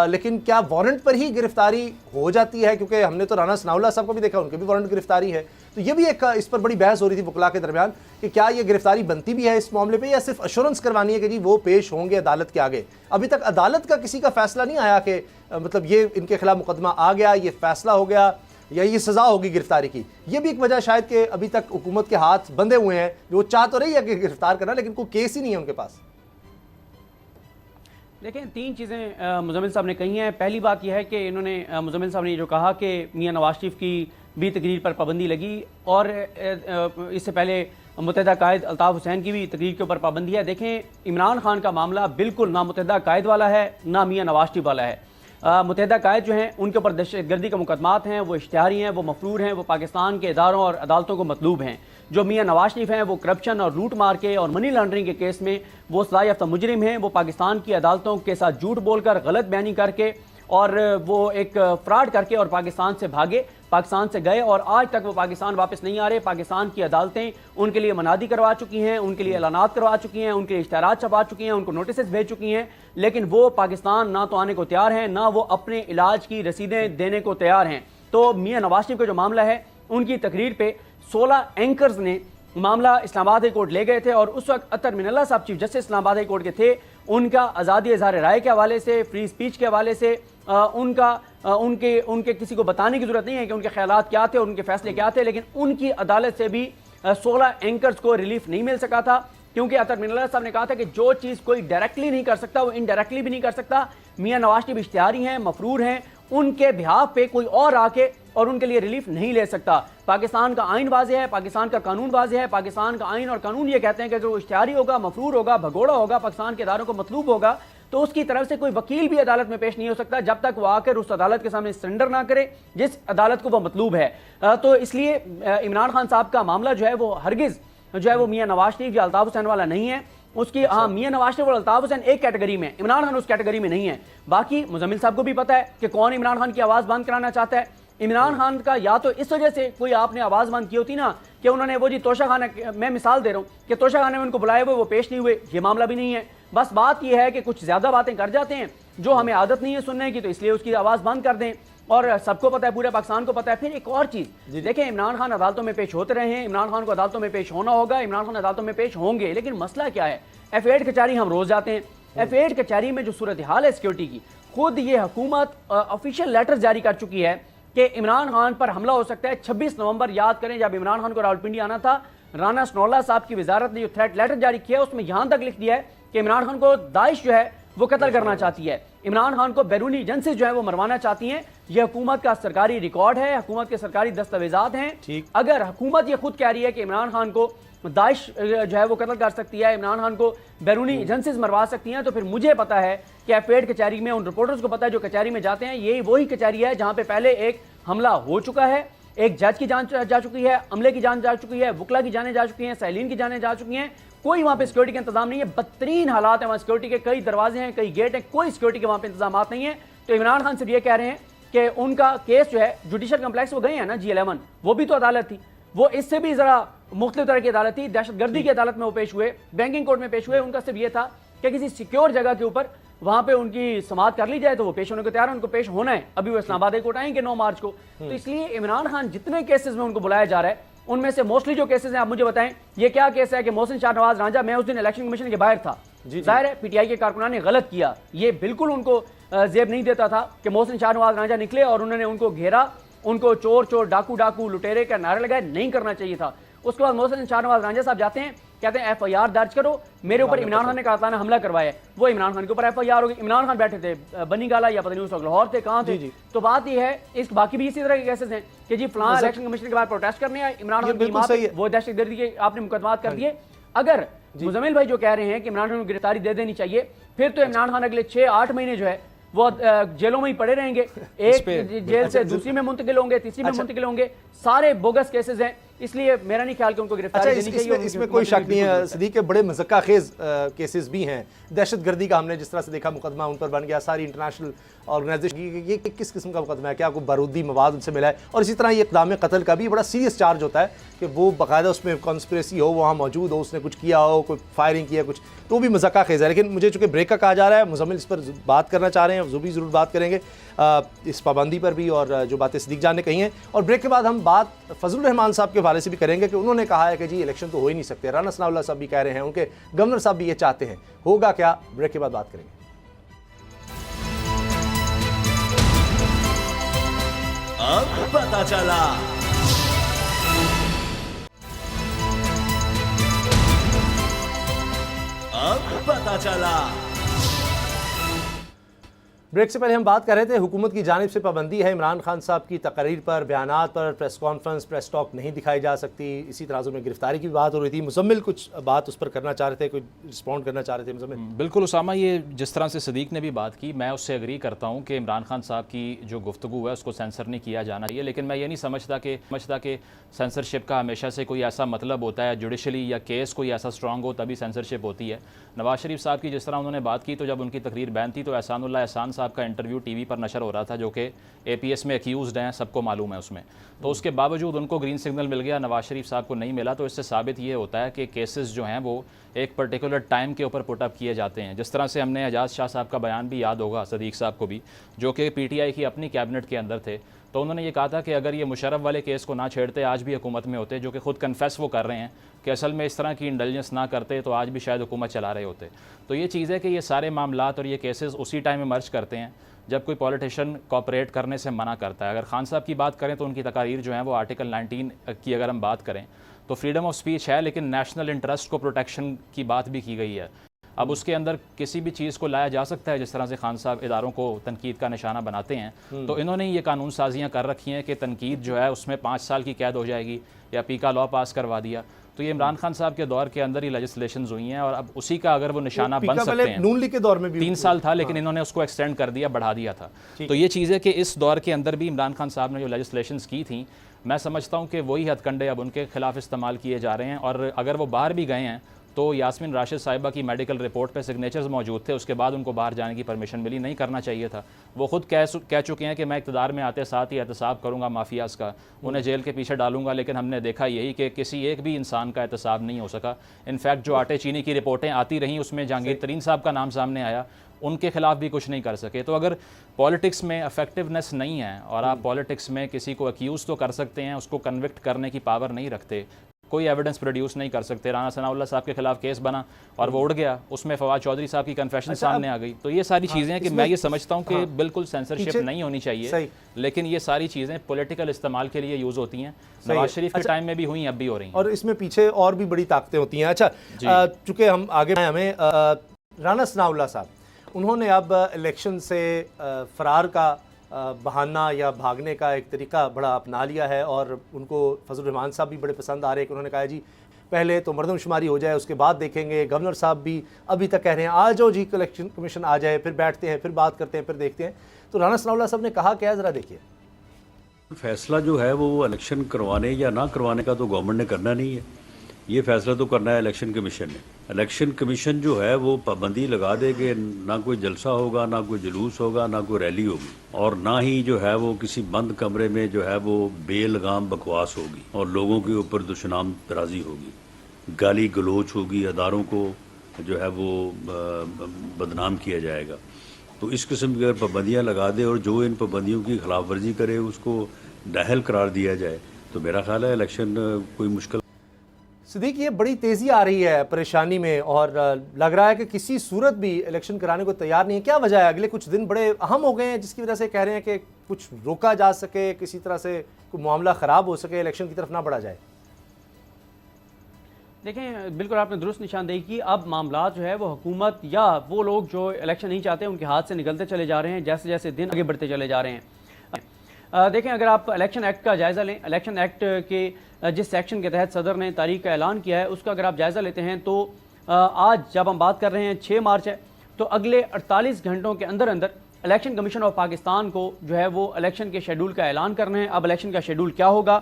लेकिन क्या वारंट पर ही गिरफ्तारी हो जाती है? क्योंकि हमने तो राना सनाउल्लाह साहब को भी देखा, उनके भी वारंट गिरफ्तारी है। तो ये भी एक इस पर बड़ी बहस हो रही थी वकला के दरमियान कि क्या ये गिरफ्तारी बनती भी है इस मामले पे, या सिर्फ अश्योरेंस करवानी है कि जी वो पेश होंगे अदालत के आगे। अभी तक अदालत का किसी का फैसला नहीं आया कि मतलब ये इनके खिलाफ मुकदमा आ गया, ये फैसला हो गया या ये सज़ा होगी गिरफ्तारी की। ये भी एक वजह शायद कि अभी तक हुकूमत के हाथ बंधे हुए हैं, जो चाह तो रही है कि गिरफ्तार करना, लेकिन कोई केस ही नहीं है उनके पास। देखें, 3 चीज़ें मुज़म्मिल साहब ने कही हैं। पहली बात यह है कि इन्होंने मुज़म्मिल साहब ने जो कहा कि मियां नवाज शरीफ की भी तकरीर पर पाबंदी लगी, और इससे पहले मुत्तहिदा कायद अल्ताफ़ हुसैन की भी तकरीर के ऊपर पाबंदी है। देखें, इमरान खान का मामला बिल्कुल ना मुत्तहिदा कायद वाला है ना मियां नवाज शरीफ वाला है। मुत्तहिदा कायद जो हैं उनके ऊपर दहशतगर्दी का मुकदमात हैं, वो इश्तिहारी हैं, वो मफरूर हैं, वो पाकिस्तान के इदारों और अदालतों को मतलूब हैं। जो मियां नवाज शरीफ हैं वो करप्शन और लूट मार के और मनी लॉन्ड्रिंग के केस में वो सज़ा याफ्ता मुजरिम हैं। वो पाकिस्तान की अदालतों के साथ झूठ बोलकर, गलत बयानी करके और वो एक फ्रॉड करके और पाकिस्तान से भागे, पाकिस्तान से गए और आज तक वो पाकिस्तान वापस नहीं आ रहे। पाकिस्तान की अदालतें उनके लिए मनादी करवा चुकी हैं, उनके लिए ऐलानात करवा चुकी हैं, उनके लिए इश्तिहारात छपा चुकी हैं, उनको नोटिस भेज चुकी हैं, लेकिन वो पाकिस्तान ना तो आने को तैयार हैं, ना वो अपने इलाज की रसीदें देने को तैयार हैं। तो मियां नवाज शरीफ का जो मामला है, उनकी तकरीर पे 16 एंकर्स ने मामला इस्लामाबाद हाई कोर्ट ले गए थे, और उस वक्त अतर मिनल्ला साहब chief justice Islamabad high court के थे। उनका आज़ादी इज़हार राय के हवाले से, फ्री स्पीच के हवाले से उनके किसी को बताने की जरूरत नहीं है कि उनके ख्यालात क्या थे और उनके फैसले क्या थे, लेकिन उनकी अदालत से भी 16 एंकर्स को रिलीफ नहीं मिल सका था, क्योंकि अतर मिनल्ला साहब ने कहा था कि जो चीज़ कोई डायरेक्टली नहीं कर सकता वो इनडायरेक्टली भी नहीं कर सकता। मियां नवाज शरीफ इश्तिहारी हैं, मफरूर हैं, उनके बिहाफ पे कोई और आके और उनके लिए रिलीफ नहीं ले सकता। पाकिस्तान का आइन वाज़ेह है, पाकिस्तान का कानून वाज़ेह है। पाकिस्तान का आइन और कानून ये कहते हैं कि अगर वो इश्तिहारी होगा, मफरूर होगा, भगोड़ा होगा, पाकिस्तान के इदारों को मतलूब होगा, तो उसकी तरफ से कोई वकील भी अदालत में पेश नहीं हो सकता जब तक वो आकर उस अदालत के सामने सरेंडर ना करे जिस अदालत को वो मतलूब है। तो इसलिए इमरान खान साहब का मामला जो है वो हरगिज जो है वो मियां नवाज शरीफ या अल्ताफ हुसैन वाला नहीं है। उसकी हाँ, मियां नवाज शरीफ और अल्ताफ हुसैन एक कैटेगरी में, इमरान खान उस कैटेगरी में नहीं है। बाकी मुजम्मिल साहब को भी पता है कि कौन इमरान खान की आवाज़ बंद कराना चाहता है। इमरान खान का या तो इस वजह से कोई आपने आवाज़ बंद की होती ना कि उन्होंने वो जी तोशा खाना, मैं मिसाल दे रहा हूँ कि तोशा खाने में उनको बुलाए हुए वो पेश नहीं हुए, ये मामला भी नहीं है। बस बात यह है कि कुछ ज़्यादा बातें कर जाते हैं जो हमें आदत नहीं है सुनने की, तो इसलिए उसकी आवाज़ बंद कर दें। और सबको पता है, पूरे पाकिस्तान को पता है। फिर एक और चीज़ देखें, इमरान खान अदालतों में पेश होते रहे हैं, इमरान खान को अदालतों में पेश होना होगा, इमरान खान अदालतों में पेश होंगे, लेकिन मसला क्या है, F8 कचहरी हम रोज़ जाते हैं। F8 कचहरी में जो सूरत हाल है सिक्योरिटी की, खुद ये हुकूमत ऑफिशियल लेटर जारी कर चुकी है कि इमरान खान पर हमला हो सकता है। 26 नवंबर याद करें, जब इमरान खान को रावलपिंडी आना था, राना सनोल्ला साहब की वजारत ने जो थ्रेट लेटर जारी किया उसमें यहां तक लिख दिया है कि इमरान खान को दाइश जो है वो कत्ल करना चाहती है, इमरान खान को बैरूनी एजेंसी जो है वो मरवाना चाहती हैं। यह हुकूमत का सरकारी रिकॉर्ड है, हुकूमत के सरकारी दस्तावेजात हैं। अगर हुकूमत ये खुद कह रही है कि इमरान खान को दाइश जो है वो कत्ल कर सकती है, इमरान खान को बैरूनी एजेंसीज मरवा सकती हैं, तो फिर मुझे पता है कि F8 कचहरी में उन रिपोर्टर्स को पता है जो कचहरी में जाते हैं, यही वही कचहरी है जहां पे पहले एक हमला हो चुका है, एक जज की जान जा चुकी है, अमले की जान जा चुकी है, वकला की जानें जा चुकी हैं, सैलीन की जानें जा चुकी हैं। कोई वहां पे सिक्योरिटी का इंतजाम नहीं है, बदतरीन हालात है वहां सिक्योरिटी के, कई दरवाजे हैं, कई गेट हैं, कोई सिक्योरिटी के वहां पे इंतजाम नहीं है। तो इमरान खान सिर्फ ये कह रहे हैं कि उनका केस जो है जुडिशल कम्प्लेक्स वो गए हैं ना, G11, वो भी तो अदालत थी, वो इससे भी जरा मुख्तलिफ तरह की अदालत थी, दहशतगर्दी की अदालत में वो पेश हुए, बैंकिंग कोर्ट में पेश हुए। उनका सिर्फ ये था कि किसी सिक्योर जगह के ऊपर वहां पे उनकी समाअत कर ली जाए, तो वो पेश होने को तैयार है, उनको पेश होना है। अभी वो इस्लामाबाद कोर्ट आएंगे 9 मार्च को। तो इसलिए इमरान खान जितने केसेस में उनको बुलाया जा रहा है, उनमें से मोस्टली जो केसेस हैं, आप मुझे बताएं ये क्या केस है कि मोहसिन शाहनवाज रांझा, मैं उस दिन इलेक्शन कमीशन के बाहर था, जाहिर है पीटीआई के कारकुनान ने गलत किया, ये बिल्कुल उनको जेब नहीं देता था कि मोहसिन शाहनवाज रांझा निकले और उन्होंने उनको घेरा, उनको चोर चोर, डाकू डाकू, लुटेरे का नारा लगाया, नहीं करना चाहिए था। उसके बाद मोहसिन शाहनवाज रांझा साहब जाते हैं, कहते हैं FIR दर्ज करो, मेरे ऊपर इमरान खान ने कातलाना हमला करवाया। वो इमरान खान के ऊपर FIR होगी। इमरान खान बैठे थे बनी गाला या पता नहीं उस वक्त लाहौर थे, कहाँ थे। तो बात यह है, इस बाकी भी इसी तरह के केसेस हैं कि जी फलां इलेक्शन कमीशन के बाद प्रोटेस्ट करने आए, इमरान खान की मां पे वो दहशतगर्दी के आपने मुकदमात कर दिए। अगर मुजम्मिल भाई जो कह रहे हैं कि इमरान खान को गिरफ्तारी दे देनी चाहिए, फिर तो इमरान खान अगले 6-8 महीने जो है वो जेलों में ही पड़े रहेंगे, एक जेल से दूसरी में मुंतकिल होंगे, तीसरी में मुंतकिल होंगे, सारे बोगस केसेस हैं। इसलिए मेरा नहीं ख्याल कि उनको गिरफ्तारी देनी चाहिए। इसमें कोई शक नहीं है सदीक के बड़े मज़क्का खेज केसेस भी हैं। दहशतगर्दी का हमने जिस तरह से देखा मुकदमा उन पर बन गया, सारी इंटरनेशनल ऑर्गेनाइजेशन, ये किस किस्म का मुकदमा है, क्या कोई बारूदी मवाद उनसे मिला है। और इसी तरह ये इक़दाम कत्ल का भी बड़ा सीरियस चार्ज होता है कि वो बाकायदा उसमें कॉन्स्पिरेसी हो, वहाँ मौजूद हो, उसने कुछ किया हो, कोई फायरिंग किया कुछ, तो वो भी मज़क्का खेज है। लेकिन मुझे चूँकि ब्रेक का कहा जा रहा है, मुजम्मिल इस पर बात करना चाह रहे हैं, जो भी ज़रूर बात करेंगे इस पाबंदी पर भी और जो बातें सदीक जान ने कही हैं। और ब्रेक के बाद हम बात फजलुर रहमान साहब के हवाले से भी करेंगे कि उन्होंने कहा है कि जी इलेक्शन तो हो ही नहीं सकते। राना सनाउल्लाह साहब भी कह रहे हैं, उनके गवर्नर साहब भी ये चाहते हैं, होगा क्या? ब्रेक के बाद बात करेंगे। अब पता चला। अब पता चला। ब्रेक से पहले हम बात कर रहे थे, हुकूमत की जानिब से पाबंदी है इमरान खान साहब की तकरीर पर, बयानात पर, प्रेस कॉन्फ्रेंस, प्रेस टॉक नहीं दिखाई जा सकती। इसी तराजू में गिरफ्तारी की बात हो रही थी। मुजम्मिल कुछ बात उस पर करना चाह रहे थे, कोई रिस्पॉन्ड करना चाह रहे थे मुजम्मिल? बिल्कुल उसामा, ये जिस तरह से सदीक ने भी बात की, मैं उससे एग्री करता हूँ कि इमरान खान साहब की जो गुफ्तगू है उसको सेंसर नहीं किया जाना चाहिए। लेकिन मैं ये नहीं समझता कि सेंसरशिप का हमेशा से कोई ऐसा मतलब होता है, जुडिशली या केस कोई ऐसा स्ट्रॉन्ग हो तभी सेंसरशिप होती है। नवाज शरीफ साहब की जिस तरह उन्होंने बात की, तो जब उनकी तकरीर बैन थी तो एहसान साहब का इंटरव्यू टीवी पर नशर हो रहा था, जो कि APS में एक्यूज़ड हैं, सबको मालूम है उसमें। तो उसके बावजूद उनको ग्रीन सिग्नल मिल गया, नवाज शरीफ साहब को नहीं मिला। तो इससे साबित ये होता है कि केसेस जो हैं वो एक पर्टिकुलर टाइम के ऊपर पुटअप किए जाते हैं। जिस तरह से हमने एजाज शाह साहब का बयान भी याद होगा सदीक साहब को भी, जो कि PTI की अपनी कैबिनेट के अंदर थे, तो उन्होंने ये कहा था कि अगर ये मुशर्रफ वाले केस को ना छेड़ते, आज भी हुकूमत में होते, जो कि खुद कन्फेस वो कर रहे हैं कि असल में इस तरह की इंटेलिजेंस ना करते तो आज भी शायद हुकूमत चला रहे होते। तो ये चीज़ है कि ये सारे मामलात और ये केसेस उसी टाइम इमर्ज करते हैं जब कोई पॉलिटिशियन कॉपरेट करने से मना करता है। अगर खान साहब की बात करें तो उनकी तकारीर जो है वो आर्टिकल 19 की अगर हम बात करें तो फ्रीडम ऑफ स्पीच है, लेकिन नेशनल इंटरेस्ट को प्रोटेक्शन की बात भी की गई है। अब उसके अंदर किसी भी चीज़ को लाया जा सकता है, जिस तरह से खान साहब इदारों को तनकीद का निशाना बनाते हैं। तो इन्होंने ये कानून साजियाँ कर रखी हैं कि तनकीद जो है उसमें 5 साल की कैद हो जाएगी, या पीका लॉ पास करवा दिया। तो ये इमरान खान साहब के दौर के अंदर ही लेजिस्लेशंस हुई हैं, और अब उसी का अगर वो निशाना बन सकते हैं। नून लीग के दौर में भी 3 साल था, लेकिन इन्होंने उसको एक्सटेंड कर दिया, बढ़ा दिया था। तो ये चीज़ है कि इस दौर के अंदर भी इमरान खान साहब ने जो लेजिस्लेशंस की थी, मैं समझता हूँ कि वही हथकंडे अब उनके खिलाफ इस्तेमाल किए जा रहे हैं। और अगर वो बाहर भी गए हैं तो यास्मीन राशिद साहिबा की मेडिकल रिपोर्ट पे सिग्नेचर्स मौजूद थे, उसके बाद उनको बाहर जाने की परमिशन मिली, नहीं करना चाहिए था। वो खुद कह चुके हैं कि मैं इक़्तिदार में आते साथ ही एहतसाब करूँगा माफियाज़ का, उन्हें जेल के पीछे डालूंगा। लेकिन हमने देखा यही कि किसी एक भी इंसान का एहतसाब नहीं हो सका। इनफैक्ट जो आटे चीनी की रिपोर्टें आती रहीं उसमें जहांगीर तरीन साहब का नाम सामने आया, उनके खिलाफ भी कुछ नहीं कर सके। तो अगर पॉलिटिक्स में इफेक्टिवनेस नहीं है और आप पॉलिटिक्स में किसी को अक्यूज़ तो कर सकते हैं, उसको कन्विक्ट करने की पावर नहीं रखते, कोई एविडेंस प्रोड्यूस नहीं कर सकते। राना सनाउल्लाह साहब के खिलाफ केस बना और वो उड़ गया, उसमें फवाद चौधरी साहब की कन्फेशन सामने आ गई। तो ये सारी चीज़ें हैं कि मैं ये समझता हूँ कि बिल्कुल सेंसरशिप नहीं होनी चाहिए, लेकिन ये सारी चीज़ें पॉलिटिकल इस्तेमाल के लिए यूज़ होती हैं। नवाज शरीफ के टाइम में भी हुई, अब भी हो रही हैं, और इसमें पीछे और भी बड़ी ताकतें होती हैं। अच्छा, चूँकि हम आगे हमें राना सनाउल्लाह साहब, उन्होंने अब इलेक्शन से फरार का बहाना या भागने का एक तरीका बड़ा अपना लिया है, और उनको फजल रहमान साहब भी बड़े पसंद आ रहे हैं कि उन्होंने कहा जी पहले तो मरदमशुमारी हो जाए, उसके बाद देखेंगे। गवर्नर साहब भी अभी तक कह रहे हैं आ जाओ जी, इलेक्शन कमीशन आ जाए, फिर बैठते हैं, फिर बात करते हैं, फिर देखते हैं। तो राना सनाउल्लाह साहब ने कहा क्या, ज़रा देखिए। फैसला जो है वो इलेक्शन करवाने या ना करवाने का तो गवर्नमेंट ने करना नहीं है, ये फैसला तो करना है इलेक्शन कमीशन ने। इलेक्शन कमीशन जो है वो पाबंदी लगा दे कि ना कोई जलसा होगा, ना कोई जुलूस होगा, ना कोई रैली होगी, और ना ही जो है वो किसी बंद कमरे में जो है वो बेलगाम बकवास होगी और लोगों के ऊपर दुश्मनाम तराजी होगी, गाली गलोच होगी, अदारों को जो है वो बदनाम किया जाएगा। तो इस किस्म की अगर पाबंदियाँ लगा दे और जो इन पाबंदियों की खिलाफ वर्जी करे उसको नाअहल करार दिया जाए, तो मेरा ख्याल है इलेक्शन कोई मुश्किल। सिद्दीक, ये बड़ी तेज़ी आ रही है परेशानी में, और लग रहा है कि किसी सूरत भी इलेक्शन कराने को तैयार नहीं है। क्या वजह है? अगले कुछ दिन बड़े अहम हो गए हैं जिसकी वजह से कह रहे हैं कि कुछ रोका जा सके, किसी तरह से कोई मामला ख़राब हो सके, इलेक्शन की तरफ ना बढ़ा जाए। देखें, बिल्कुल आपने दुरुस्त निशानदेही की। अब मामला जो है वो हुकूमत या वो लोग जो इलेक्शन नहीं चाहते उनके हाथ से निकलते चले जा रहे हैं, जैसे जैसे दिन आगे बढ़ते चले जा रहे हैं। देखें, अगर आप इलेक्शन एक्ट का जायज़ा लें, इलेक्शन एक्ट के जिस सेक्शन के तहत सदर ने तारीख का ऐलान किया है उसका अगर आप जायज़ा लेते हैं तो आज जब हम बात कर रहे हैं 6 मार्च है, तो अगले 48 घंटों के अंदर अंदर इलेक्शन कमीशन ऑफ पाकिस्तान को जो है वो इलेक्शन के शेड्यूल का ऐलान करना है। अब इलेक्शन का शेड्यूल क्या होगा,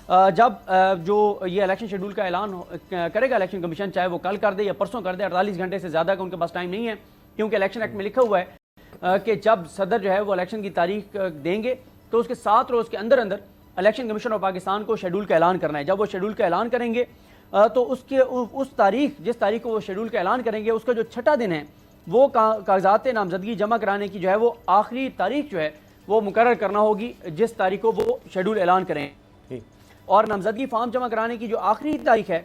जब जो ये इलेक्शन शेड्यूल का ऐलान करेगा इलेक्शन कमीशन, चाहे वो कल कर दे या परसों कर दे, 48 घंटे से ज़्यादा का उनके पास टाइम नहीं है, क्योंकि इलेक्शन एक्ट में लिखा हुआ है कि जब सदर जो है वो इलेक्शन की तारीख देंगे तो उसके 7 रोज़ के अंदर अंदर इलेक्शन कमीशन ऑफ पाकिस्तान को शेड्यूल का ऐलान करना है। जब वो शेड्यूल का ऐलान करेंगे तो उसके उस तारीख, जिस तारीख को वो शेड्यूल का ऐलान करेंगे, उसका जो छठा दिन है वो कागजात नामजदगी जमा कराने की जो है वो आखिरी तारीख जो है वो मुकर्रर करना होगी, जिस तारीख को वो शेड्यूल ऐलान करें। और नामजदगी फॉर्म जमा कराने की जो आखिरी तारीख है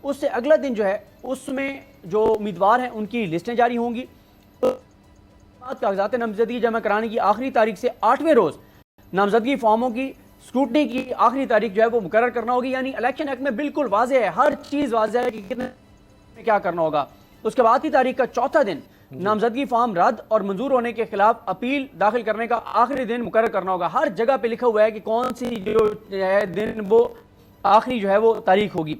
उससे अगला दिन जो है उसमें जो उम्मीदवार हैं उनकी लिस्टें जारी होंगी। तो कागजात नामजदगी जमा कराने की आखिरी तारीख से 8वें रोज़ नामजदगी फॉर्मों की स्क्रूटनी की आखिरी तारीख जो है वो मुकर्रर करना होगी। यानी इलेक्शन एक्ट में बिल्कुल वाज़ेह है, हर चीज़ वाज़ेह है कि कितने क्या करना होगा। उसके बाद की तारीख का चौथा दिन नामजदगी फॉर्म रद्द और मंजूर होने के खिलाफ अपील दाखिल करने का आखिरी दिन मुकर्रर करना होगा। हर जगह पे लिखा हुआ है कि कौन सी जो है दिन वो आखिरी जो है वो तारीख होगी।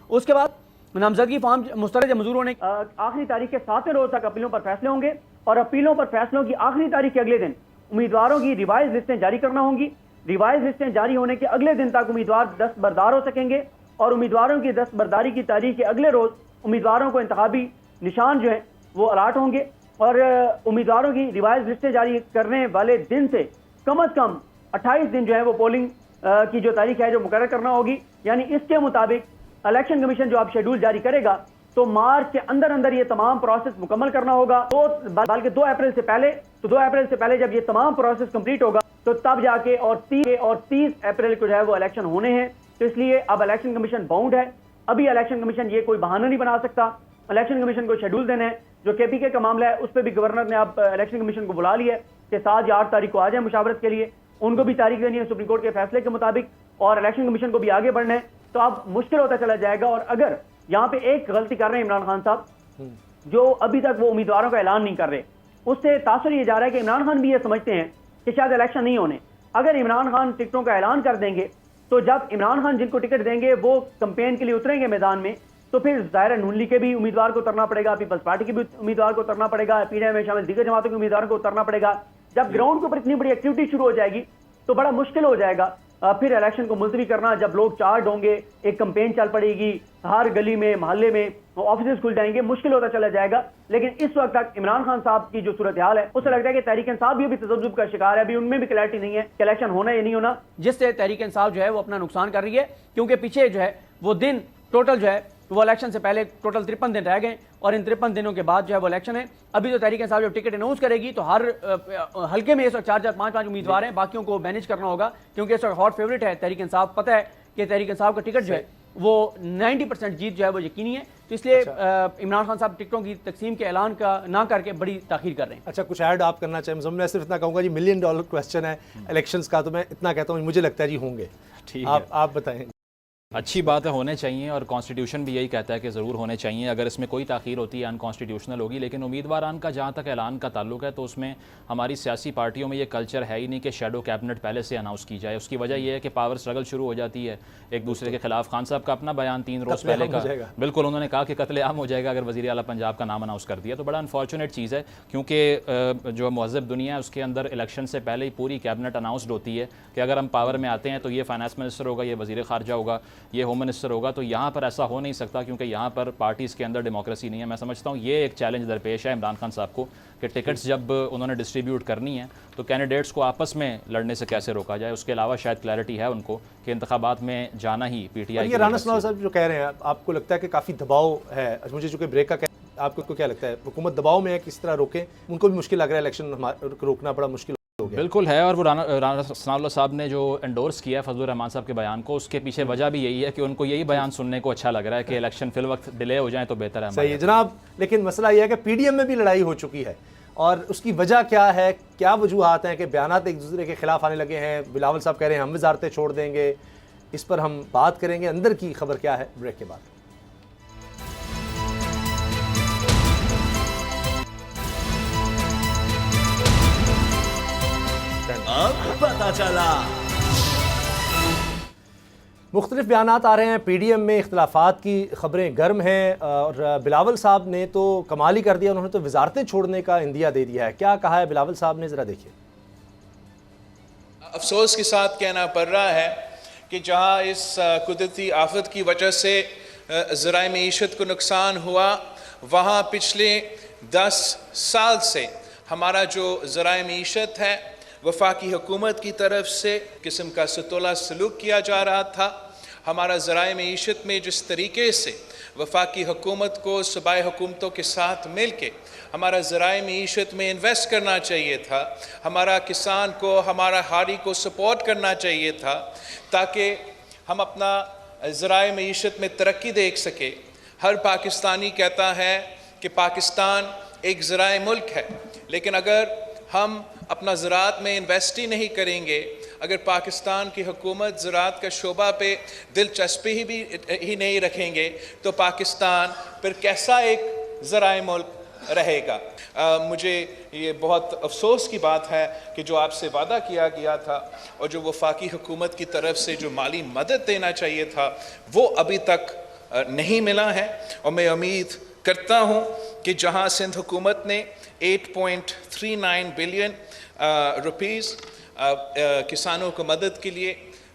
उसके बाद नामजदगी फॉर्म मुस्तरद मंजूर होने आखिरी तारीख के 7वें रोज तक अपीलों पर फैसले होंगे, और अपीलों पर फैसलों की आखिरी तारीख के अगले दिन उम्मीदवारों की रिवाइज लिस्टें जारी करना होंगी। रिवाइज लिस्टें जारी होने के अगले दिन तक उम्मीदवार दस्तबरदार हो सकेंगे, और उम्मीदवारों की दस्तबरदारी की तारीख के अगले रोज उम्मीदवारों को इंतखाबी निशान जो है वो अलाट होंगे, और उम्मीदवारों की रिवाइज लिस्टें जारी करने वाले दिन से कम अज कम 28 दिन जो है वो पोलिंग की जो तारीख है जो मुकर्रर करना होगी। यानी इसके मुताबिक इलेक्शन कमीशन जो अब शेड्यूल जारी करेगा तो मार्च के अंदर अंदर ये तमाम प्रोसेस मुकम्मल करना होगा। तो बल्कि 2 अप्रैल से पहले, तो 2 अप्रैल से पहले जब ये तमाम प्रोसेस कंप्लीट होगा तो तब जाके और 30 अप्रैल को जो है वो इलेक्शन होने हैं। तो इसलिए अब इलेक्शन कमीशन बाउंड है। अभी इलेक्शन कमीशन ये कोई बहाना नहीं बना सकता। इलेक्शन कमीशन को शेड्यूल देना है। जो केपीके का मामला है उस पर भी गवर्नर ने अब इलेक्शन कमीशन को बुला लिया है कि 7 या 8 तारीख को आ जाए मुशावरत के लिए। उनको भी तारीख देनी है सुप्रीम कोर्ट के फैसले के मुताबिक, और इलेक्शन कमीशन को भी आगे बढ़ना है। तो अब मुश्किल होता चला जाएगा। और अगर यहाँ पे एक गलती कर रहे हैं इमरान खान साहब जो अभी तक वो उम्मीदवारों का ऐलान नहीं कर रहे, उससे तासर ये जा रहा है कि इमरान खान भी ये समझते हैं कि शायद इलेक्शन नहीं होने। अगर इमरान खान टिकटों का ऐलान कर देंगे तो जब इमरान खान जिनको टिकट देंगे वो कैंपेन के लिए उतरेंगे मैदान में, तो फिर ज़ाहिर नून लीग के भी उम्मीदवार को उतरना पड़ेगा, पीपल्स पार्टी के भी उम्मीदवार को उतरना पड़ेगा, पीडीआई में शामिल दीगर जमातों के उम्मीदवारों को उतरना पड़ेगा। जब ग्राउंड के ऊपर इतनी बड़ी एक्टिविटी शुरू हो जाएगी तो बड़ा मुश्किल हो जाएगा फिर इलेक्शन को मुलतवी करना। जब लोग चार्ज होंगे, एक कैंपेन चल पड़ेगी, हर गली में मोहल्ले में ऑफिस खुल जाएंगे, मुश्किल होता चला जाएगा। लेकिन इस वक्त तक इमरान खान साहब की जो सूरत हाल है, उससे लगता है कि तहरीक इंसाफ भी अभी तजब्जुब का शिकार है, अभी उनमें भी क्लैरिटी नहीं है कि इलेक्शन होना या नहीं होना, जिससे तहरीक इंसाफ जो है वो अपना नुकसान कर रही है। क्योंकि पीछे जो है वो दिन टोटल जो है वो इलेक्शन से पहले टोटल 53 दिन रह गए और इन 53 दिनों के बाद जो है वो इलेक्शन है। अभी तो तहरीक इंसाफ जब टिकट अनाउंस करेगी तो हर हल्के में इस वक्त 4-4, 5-5 उम्मीदवार हैं, बाकियों को मैनेज करना होगा क्योंकि इस वक्त हॉट फेवरेट है तहरीक इंसाफ। पता है कि तहरीक इंसाफ का टिकट जो है वो 90% जीत जो है वो यकीनी है, तो इसलिए इमरान खान साहब टिकटों की तकसीम के ऐलान का ना करके बड़ी ताखीर कर रहे हैं। अच्छा, कुछ ऐड आप करना चाहिए? मैं सिर्फ इतना कहूँगा जी, $1 मिलियन क्वेश्चन है इलेक्शंस का, तो मैं इतना कहता हूँ मुझे लगता है जी होंगे। ठीक है, आप बताएं। अच्छी बात है, होने चाहिए और कॉन्स्टिट्यूशन भी यही कहता है कि ज़रूर होने चाहिए। अगर इसमें कोई ताख़ीर होती है अनकॉन्स्टिट्यूशनल होगी। लेकिन उम्मीदवारान का जहाँ तक ऐलान का ताल्लुक है तो उसमें हमारी सियासी पार्टियों में ये कल्चर है ही नहीं कि शेडो कैबिनेट पहले से अनाउंस की जाए। उसकी वजह यह है कि पावर स्ट्रगल शुरू हो जाती है एक दूसरे के खिलाफ। खान साहब का अपना बयान 3 रोज़ पहले का, बिल्कुल उन्होंने कहा कि कत्लेआम हो जाएगा अगर वज़ीर आला पंजाब का नाम अनाउंस कर दिया। तो बड़ा अनफॉर्चुनेट चीज़ है क्योंकि जो महज़ब दुनिया है उसके अंदर इलेक्शन से पहले ही पूरी कैबिनेट अनाउंसड होती है कि अगर हम पावर में आते हैं तो ये फाइनेंस मिनिस्टर होगा, ये वज़ीर ख़ारजा होगा, ये होम मिनिस्टर होगा। तो यहाँ पर ऐसा हो नहीं सकता क्योंकि यहाँ पर पार्टीज़ के अंदर डेमोक्रेसी नहीं है। मैं समझता हूँ ये एक चैलेंज दरपेश है इमरान खान साहब को कि टिकट्स जब उन्होंने डिस्ट्रीब्यूट करनी है तो कैंडिडेट्स को आपस में लड़ने से कैसे रोका जाए। उसके अलावा शायद क्लैरिटी है उनको कि इंतखाबात में जाना ही पीटीआई। ये राना सनाउल्लाह साहब जो कह रहे हैं, आपको लगता है कि काफ़ी दबाव है? मुझे चूँकि ब्रेक का आपको क्या लगता है, हुकूमत दबाव में है, किस तरह रोकें? उनको भी मुश्किल लग रहा है, इलेक्शन रोकना बड़ा मुश्किल। बिल्कुल है, और वो राना सनाउल्लाह साहब ने जो एंडोर्स किया है फजलुर रहमान साहब के बयान को, उसके पीछे वजह भी यही है कि उनको यही बयान सुनने को अच्छा लग रहा है कि इलेक्शन फिल वक्त डिले हो जाए तो बेहतर है। सही है जनाब, लेकिन मसला यह है कि पीडीएम में भी लड़ाई हो चुकी है और उसकी वजह क्या है, क्या वजूहात हैं कि बयानात एक दूसरे के खिलाफ आने लगे हैं। बिलावल साहब कह रहे हैं हम वजारतें छोड़ देंगे, इस पर हम बात करेंगे। अंदर की खबर क्या है, ब्रेक के बाद। अब पता चला। मुख्तलिफ बयानात आ रहे हैं, पीडीएम में इख्तलाफात की खबरें गर्म हैं और बिलावल साहब ने तो कमाल ही कर दिया, उन्होंने तो वजारतें छोड़ने का इंदिया दे दिया है। क्या कहा है बिलावल साहब ने, ज़रा देखिए। अफसोस के साथ कहना पड़ रहा है कि जहाँ इस कुदरती आफत की वजह से ज़राए मईशत को नुकसान हुआ, वहाँ पिछले 10 साल से हमारा जो ज़राए मईशत है वफाकी हुकूमत की तरफ से किस्म का सतोला सलूक किया जा रहा था। हमारा ज़राए मईशत में जिस तरीके से वफाकी हुकूमत को सूबाई हुकूमतों के साथ मिल के हमारा ज़राए मईशत में इन्वेस्ट करना चाहिए था, हमारा किसान को, हमारा हारी को सपोर्ट करना चाहिए था ताकि हम अपना ज़राए मईशत में तरक्की देख सके। हर पाकिस्तानी कहता है कि पाकिस्तान एक ज़राए मुल्क है, लेकिन अगर हम अपना ज़राअत में इन्वेस्ट ही नहीं करेंगे, अगर पाकिस्तान की हुकूमत ज़राअत का शोबा पे दिलचस्पी ही नहीं रखेंगे तो पाकिस्तान फिर कैसा एक ज़राए मुल्क रहेगा। मुझे ये बहुत अफसोस की बात है कि जो आपसे वादा किया गया था और जो वफाकी हुकूमत की तरफ से जो माली मदद देना चाहिए था वो अभी तक नहीं मिला है। और मैं उम्मीद करता हूँ कि जहाँ सिंध हुकूमत ने 8.39 बिलियन रुपीस किसानों को मदद के लिए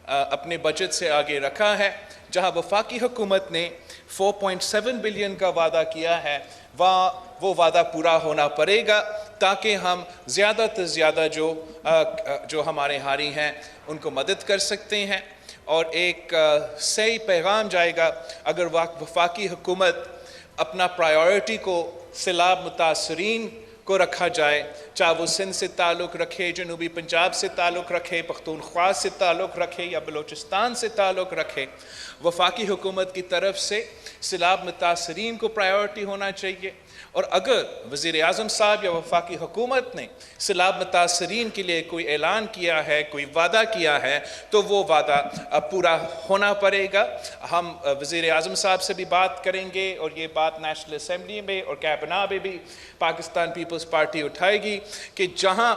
अपने बजट से आगे रखा है, जहां वफाकी हुकूमत ने 4.7 बिलियन का वादा किया है, वहाँ वो वादा पूरा होना पड़ेगा ताकि हम ज़्यादा से ज़्यादा जो हमारे हारी हैं उनको मदद कर सकते हैं। और एक सही पैगाम जाएगा अगर वफाकी हुकूमत अपना प्रायोरिटी को सैलाब मुतासरीन को रखा जाए, चाहे वो सिंध से ताल्लुक़ रखे, जनूबी पंजाब से ताल्लुक़ रखे, पख्तूनख्वा से ताल्लुक़ रखे या बलूचिस्तान से ताल्लुक़ रखे। वफाकी हुकूमत की तरफ से सैलाब मुतासरीन को प्रायोरिटी होना चाहिए। और अगर वज़ीर आज़म साहब या वफाकी हुकूमत ने सैलाब मुतासरीन के लिए कोई ऐलान किया है, कोई वादा किया है, तो वो वादा पूरा होना पड़ेगा। हम वज़ीर आज़म साहब से भी बात करेंगे और ये बात नेशनल असम्बली में और कैबिना में भी पाकिस्तान पीपल्स पार्टी उठाएगी कि जहाँ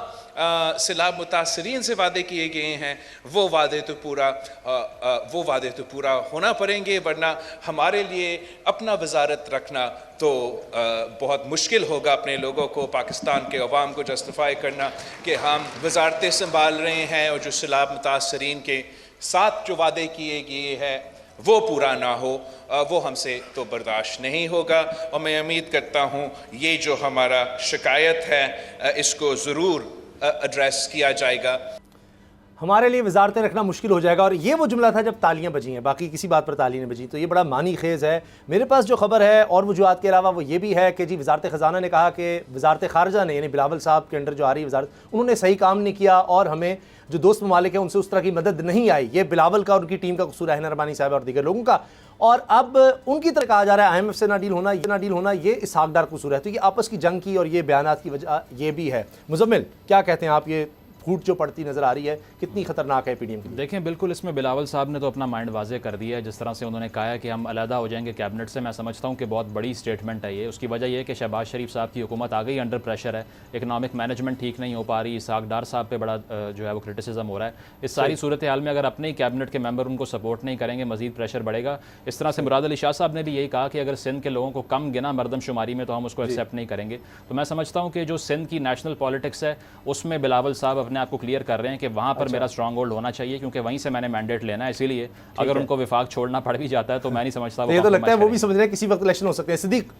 सैलाब मुतासरीन से वादे किए गए हैं वो वादे तो पूरा होना पड़ेंगे, वरना हमारे लिए अपना वजारत रखना तो बहुत मुश्किल होगा। अपने लोगों को, पाकिस्तान के अवाम को जस्टिफाई करना कि हम वजारतें संभाल रहे हैं और जो सैलाब मुतासरीन के साथ जो वादे किए गए हैं वो पूरा ना हो, वो हमसे तो बर्दाश्त नहीं होगा। और मैं उम्मीद करता हूँ ये जो हमारा शिकायत है इसको ज़रूर एड्रेस किया जाएगा। हमारे लिए वजारतें रखना मुश्किल हो जाएगा। और ये वो जुमला था जब तालियां बजी हैं, बाकी किसी बात पर तालियां नहीं बजी, तो ये बड़ा मानी खेज़ है। मेरे पास जो खबर है और वजूहात के अलावा वो ये भी है कि जी वजारत ख़जाना ने कहा कि वजारत ख़ारजा ने, यानी बिलावल साहब के अंडर जो आ रही वजारत, उन्होंने सही काम नहीं किया और हमें जो दोस्त ममालिक हैं उनसे उस तरह की मदद नहीं आई। ये बिलावल का और उनकी टीम का कसूर है, नरमानी साहब और दीगर लोगों का। और अब उनकी तरह कहा जा रहा है IMF से ना डील होना, ये इसहाक डार कसूर है। तो ये आपस की जंग की और ये बयानात की वजह ये भी है। मुजम्मिल, क्या कहते हैं आप? ये फूट जो पड़ती नज़र आ रही है कितनी ख़तरनाक है PDM की? देखें, बिल्कुल इसमें बिलावल साहब ने तो अपना माइंड वाजे कर दिया है। जिस तरह से उन्होंने कहा है कि हम अलहदा हो जाएंगे कैबिनेट से, मैं समझता हूँ कि बहुत बड़ी स्टेटमेंट है ये। उसकी वजह यह है कि शहबाज शरीफ साहब की हुकूमत आ गई, अंडर प्रेशर है, इकनॉमिक मैनेजमेंट ठीक नहीं हो पा रही, इसहाक डार साहब पे बड़ा जो है वो क्रिटिसिज्म हो रहा है। इस सारी सूरत हाल में अगर अपने ही कैबिनेट के मेंबर उनको सपोर्ट नहीं करेंगे, मजीद प्रेशर बढ़ेगा। इस तरह से मुराद अली शाह साहब ने भी यही कहा कि अगर सिंध के लोगों को कम गिना मरदमशुमारी में तो हम उसको एक्सेप्ट नहीं करेंगे। तो मैं समझता हूँ कि जो सिंध की नेशनल पॉलिटिक्स है उसमें बिलावल साहब अपने आप को क्लियर कर रहे हैं कि वहाँ पर मेरा स्ट्रॉन्ग होल्ड होना चाहिए, क्योंकि वहीं से मैंने मैंडेट लेना है। इसीलिए अगर उनको विफाक छोड़ना पड़ भी जाता है तो मैं नहीं समझता। ये तो लगता है वो भी समझ रहे हैं किसी वक्त इलेक्शन हो सकते हैं। सिद्दीक,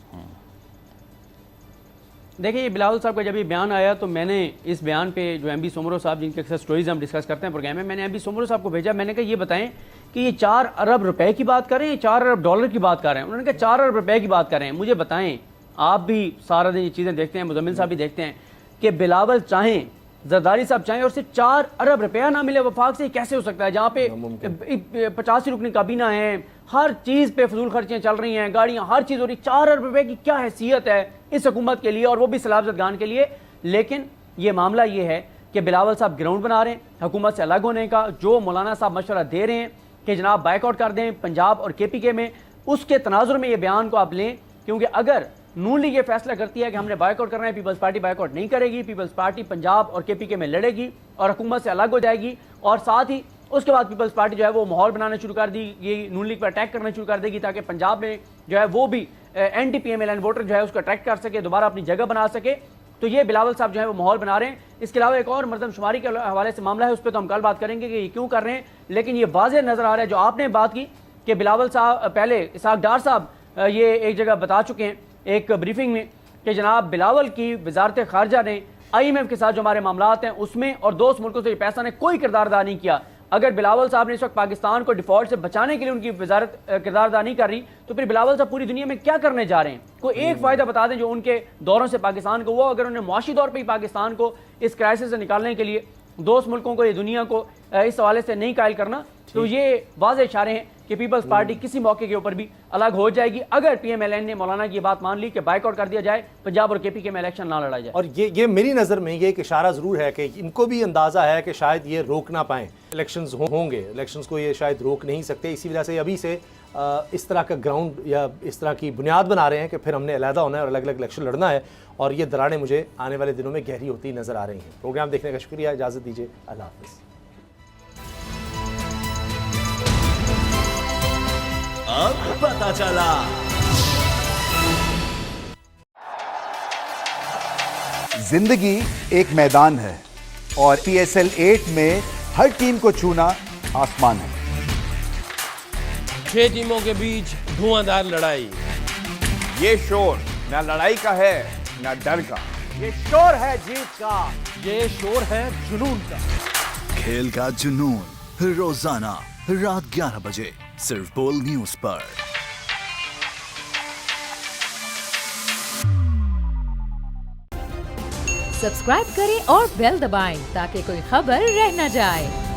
देखिए, ये बिलावल साहब का जब ये बयान आया तो मैंने इस बयान पे जो MB सोमरो साहब, जिनके अक्सर स्टोरीज हम डिस्कस करते हैं प्रोग्राम में, मैंने MB सोमरो साहब को भेजा। मैंने कहा ये बताएं कि ये 4 अरब रुपए की बात कर रहे हैं, 4 अरब डॉलर की बात कर रहे हैं? उन्होंने कहा 4 अरब रुपए की बात कर रहे हैं। मुझे बताएं, आप भी सारा दिन ये चीज़ें देखते हैं, मुजम्मिल साहब भी देखते हैं, कि बिलावल चाहें, जरदारी साहब चाहें और सिर्फ 4 अरब रुपया ना मिले वफाक से, कैसे हो सकता है? जहाँ पे 85 रुकनी काबीना है, हर चीज़ पे फजूल खर्चियाँ चल रही हैं, गाड़ियाँ, हर चीज़ हो रही। 4 अरब रुपए की क्या हैसियत है इस हुकूमत के लिए, और वो भी सैलाब ज़दगान के लिए? लेकिन ये मामला ये है कि बिलावल साहब ग्राउंड बना रहे हैं हुकूमत से अलग होने का। जो मौलाना साहब मशवरा दे रहे हैं कि जनाब बाइकआउट कर दें पंजाब और KPK में, उसके तनाजुर में ये बयान को आप लें, क्योंकि अगर नून लीग ये फैसला करती है कि हमने बाइकआउट करना है, पीपल्स पार्टी बाइकआउट नहीं करेगी। पीपल्स पार्टी पंजाब और KPK में लड़ेगी और हुकूमत से अलग हो जाएगी, और साथ ही उसके बाद पीपल्स पार्टी जो है वो माहौल बनाना शुरू कर दी, ये नून लीग पर अटैक करना शुरू कर देगी, ताकि पंजाब में जो है वो भी anti-PMLN वोटर जो है उसको अट्रैक्ट कर सके, दोबारा अपनी जगह बना सके। तो ये बिलावल साहब जो है वो माहौल बना रहे हैं। इसके अलावा एक और मरदमशुमारी के हवाले से मामला है, उस पर तो हम कल बात करेंगे कि ये क्यों कर रहे हैं। लेकिन ये वाज़ेह नज़र आ रहा है, जो आपने बात की कि बिलावल साहब, पहले इसहाक डार साहब ये एक जगह बता चुके हैं एक ब्रीफिंग में कि जनाब बिलावल की वजारत खारजा ने IMF के साथ जो हमारे मामलात हैं उसमें और दोस्त मुल्कों से पैसा ने कोई किरदार अदा नहीं किया। अगर बिलावल साहब ने इस वक्त पाकिस्तान को डिफॉल्ट से बचाने के लिए उनकी वजारत किरदार अदा नहीं कर रही, तो फिर बिलावल साहब पूरी दुनिया में क्या करने जा रहे हैं? कोई एक फ़ायदा बता दें जो उनके दौरों से पाकिस्तान को, वो अगर उन्हें मुआशी तौर पर ही पाकिस्तान को इस क्राइसिस से निकालने के लिए दोस्त मुल्कों को, ये दुनिया को इस हवाले से नहीं कायल करना, तो ये वाज़ेह इशारे हैं कि पीपल्स पार्टी किसी मौके के ऊपर भी अलग हो जाएगी अगर PMLN ने मौलाना की बात मान ली कि बाइकआउट कर दिया जाए, पंजाब और KPK में इलेक्शन ना लड़ा जाए। और ये मेरी नज़र में ये एक इशारा ज़रूर है कि इनको भी अंदाज़ा है कि शायद ये रोक ना पाएँ, इलेक्शंस होंगे, इलेक्शंस को ये शायद रोक नहीं सकते। इसी वजह से अभी से इस तरह का ग्राउंड या इस तरह की बुनियाद बना रहे हैं कि फिर हमने अलहदा होना है और अलग अलग इलेक्शन लड़ना है, और ये दरारें मुझे आने वाले दिनों में गहरी होती नज़र आ रही हैं। प्रोग्राम देखने का शुक्रिया, इजाज़त दीजिए, अल्लाह हाफ़िज़। अब पता चला। जिंदगी एक मैदान है और PSL 8 में हर टीम को छूना आसमान है। 6 टीमों के बीच धुआंधार लड़ाई। ये शोर न लड़ाई का है न डर का, ये शोर है जीत का, ये शोर है जुनून का। खेल का जुनून रोजाना रात 11 बजे सिर्फ बोल न्यूज पर। सब्सक्राइब करें और बेल दबाएं ताकि कोई खबर रह न जाए।